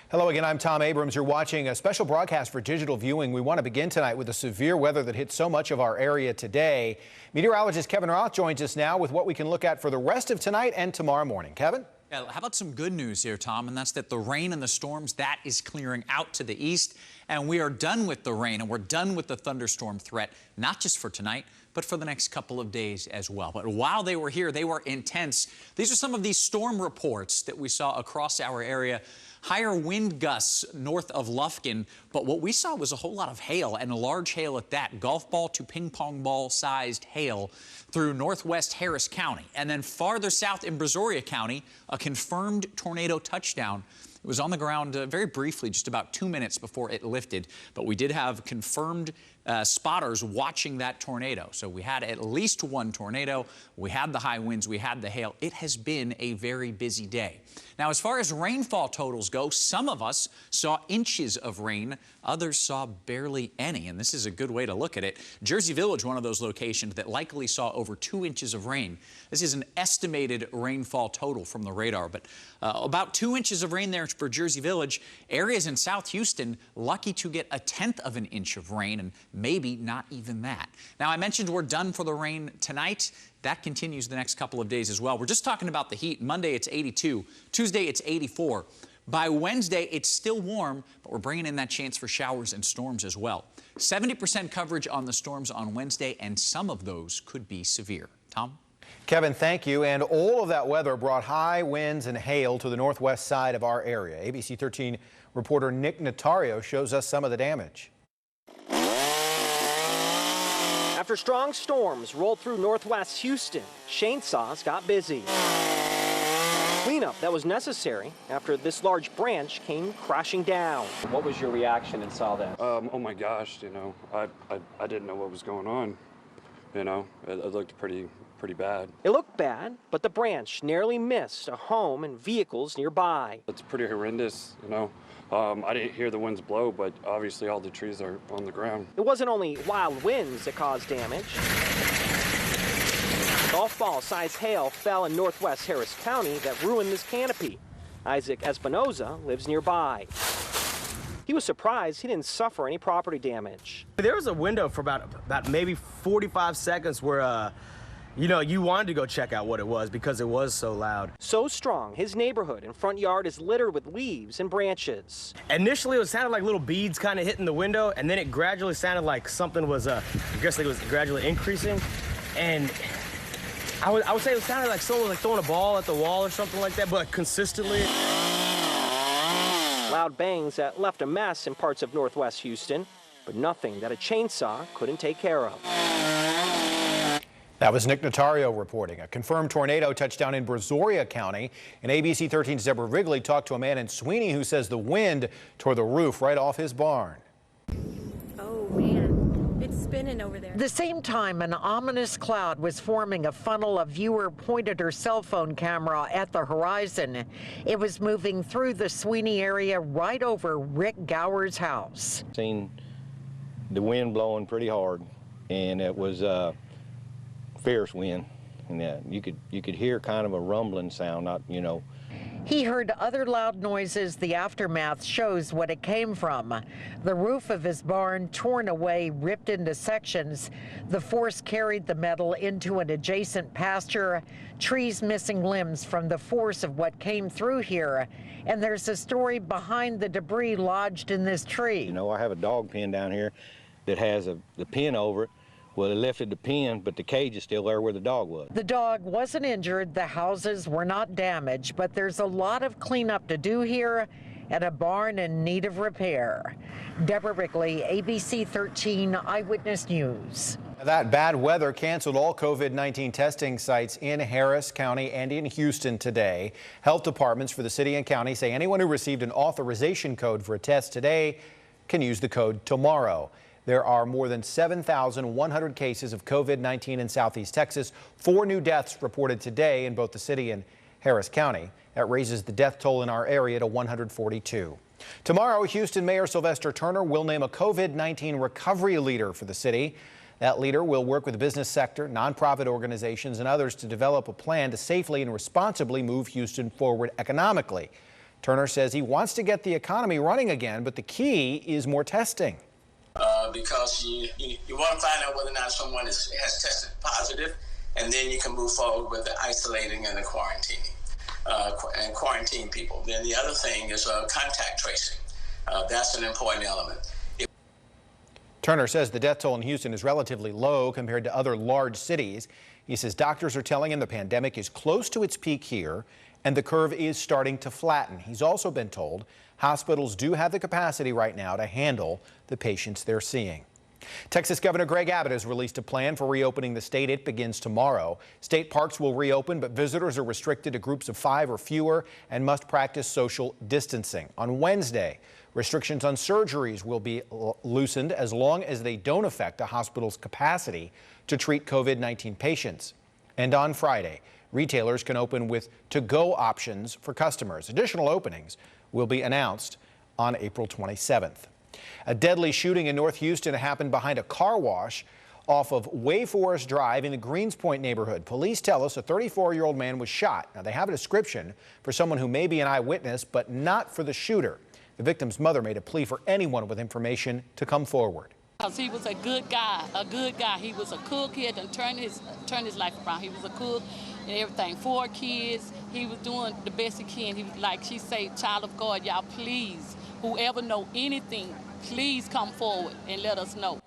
Hello again, I'm Tom Abrams. You're watching a special broadcast for digital viewing. We want to begin tonight with the severe weather that hit so much of our area today. Meteorologist Kevin Roth joins us now with what we can look at for the rest of tonight and tomorrow morning. Kevin? Yeah, how about some good news here, Tom? And that's that the rain and the storms, that is clearing out to the east. And we are done with the rain and we're done with the thunderstorm threat, not just for tonight, but for the next couple of days as well. But while they were here, they were intense. These are some of these storm reports that we saw across our area. Higher wind gusts north of Lufkin, but what we saw was a whole lot of hail, and a large hail at that, golf ball to ping pong ball sized hail through northwest Harris County. And then farther south in Brazoria County, a confirmed tornado touchdown. It was on the ground very briefly, just about 2 minutes before it lifted, but we did have confirmed spotters watching that tornado. So we had at least one tornado, we had the high winds, we had the hail. It has been a very busy day. Now, as far as rainfall totals go, some of us saw inches of rain, others saw barely any, and this is a good way to look at it. Jersey Village, one of those locations that likely saw over 2 inches of rain. This is an estimated rainfall total from the radar, but about 2 inches of rain there for Jersey Village. Areas in South Houston lucky to get 1/10 of an inch of rain, and maybe not even that. Now, I mentioned we're done for the rain tonight. That continues the next couple of days as well. We're just talking about the heat. Monday, it's 82. Tuesday, it's 84. By Wednesday, it's still warm, but we're bringing in that chance for showers and storms as well. 70% coverage on the storms on Wednesday, and some of those could be severe. Tom? Kevin, thank you. And all of that weather brought high winds and hail to the northwest side of our area. ABC 13 reporter Nick Notario shows us some of the damage. After strong storms rolled through northwest Houston, chainsaws got busy. Cleanup that was necessary after this large branch came crashing down. What was your reaction and saw that? Oh my gosh, I didn't know what was going on. It looked pretty bad. It looked bad, but the branch narrowly missed a home and vehicles nearby. It's pretty horrendous, I didn't hear the winds blow, but obviously all the trees are on the ground. It wasn't only wild winds that caused damage. Golf ball sized hail fell in northwest Harris County that ruined this canopy. Isaac Espinoza lives nearby. He was surprised he didn't suffer any property damage. There was a window for about maybe 45 seconds where you wanted to go check out what it was because it was so loud. So strong, his neighborhood and front yard is littered with leaves and branches. Initially, it sounded like little beads kind of hitting the window, and then it gradually sounded like something was, I guess, like it was gradually increasing. And I would say it sounded like someone was throwing a ball at the wall or something like that, but consistently. Loud bangs that left a mess in parts of northwest Houston, but nothing that a chainsaw couldn't take care of. That was Nick Notario reporting. A confirmed tornado touchdown in Brazoria County. And ABC 13's Deborah Wrigley talked to a man in Sweeney who says the wind tore the roof right off his barn. Oh, man. It's spinning over there. The same time, an ominous cloud was forming a funnel. A viewer pointed her cell phone camera at the horizon. It was moving through the Sweeney area right over Rick Gower's house. Seen the wind blowing pretty hard, and it was fierce wind, and you could hear kind of a rumbling sound, He heard other loud noises. The aftermath shows what it came from. The roof of his barn torn away, ripped into sections. The force carried the metal into an adjacent pasture. Trees missing limbs from the force of what came through here. And there's a story behind the debris lodged in this tree. I have a dog pen down here that has the pin over it. Well, they lifted the pen, but the cage is still there where the dog was. The dog wasn't injured. The houses were not damaged, but there's a lot of cleanup to do here and a barn in need of repair. Deborah Wrigley, ABC 13 Eyewitness News. That bad weather canceled all COVID-19 testing sites in Harris County and in Houston today. Health departments for the city and county say anyone who received an authorization code for a test today can use the code tomorrow. There are more than 7,100 cases of COVID-19 in Southeast Texas. 4 new deaths reported today in both the city and Harris County. That raises the death toll in our area to 142. Tomorrow, Houston Mayor Sylvester Turner will name a COVID-19 recovery leader for the city. That leader will work with the business sector, nonprofit organizations, and others to develop a plan to safely and responsibly move Houston forward economically. Turner says he wants to get the economy running again, but the key is more testing. Because you want to find out whether or not someone has tested positive, and then you can move forward with the isolating and the quarantining, and quarantine people. Then the other thing is contact tracing. That's an important element. Turner says the death toll in Houston is relatively low compared to other large cities. He says doctors are telling him the pandemic is close to its peak here and the curve is starting to flatten. He's also been told hospitals do have the capacity right now to handle the patients they're seeing. Texas Governor Greg Abbott has released a plan for reopening the state. It begins tomorrow. State parks will reopen, but visitors are restricted to groups of 5 or fewer and must practice social distancing. On Wednesday, restrictions on surgeries will be loosened as long as they don't affect a hospital's capacity to treat COVID-19 patients. And on Friday, retailers can open with to-go options for customers. Additional openings will be announced on April 27th. A deadly shooting in North Houston happened behind a car wash off of Wayforest Drive in the Greenspoint neighborhood. Police tell us a 34-year-old man was shot. Now, they have a description for someone who may be an eyewitness, but not for the shooter. The victim's mother made a plea for anyone with information to come forward. Because he was a good guy, He was a cook. He had to turn his life around. He was a cook and everything. 4 kids. He was doing the best he can. He was, like she said, child of God, y'all please, whoever know anything, please come forward and let us know.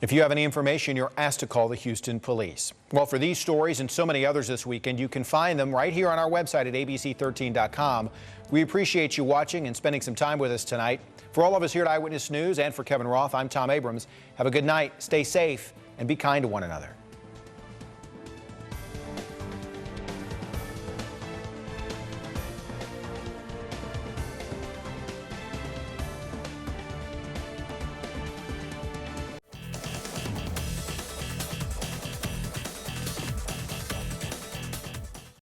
If you have any information, you're asked to call the Houston Police. Well, for these stories and so many others this weekend, you can find them right here on our website at ABC13.com. We appreciate you watching and spending some time with us tonight. For all of us here at Eyewitness News and for Kevin Roth, I'm Tom Abrams. Have a good night, stay safe, and be kind to one another.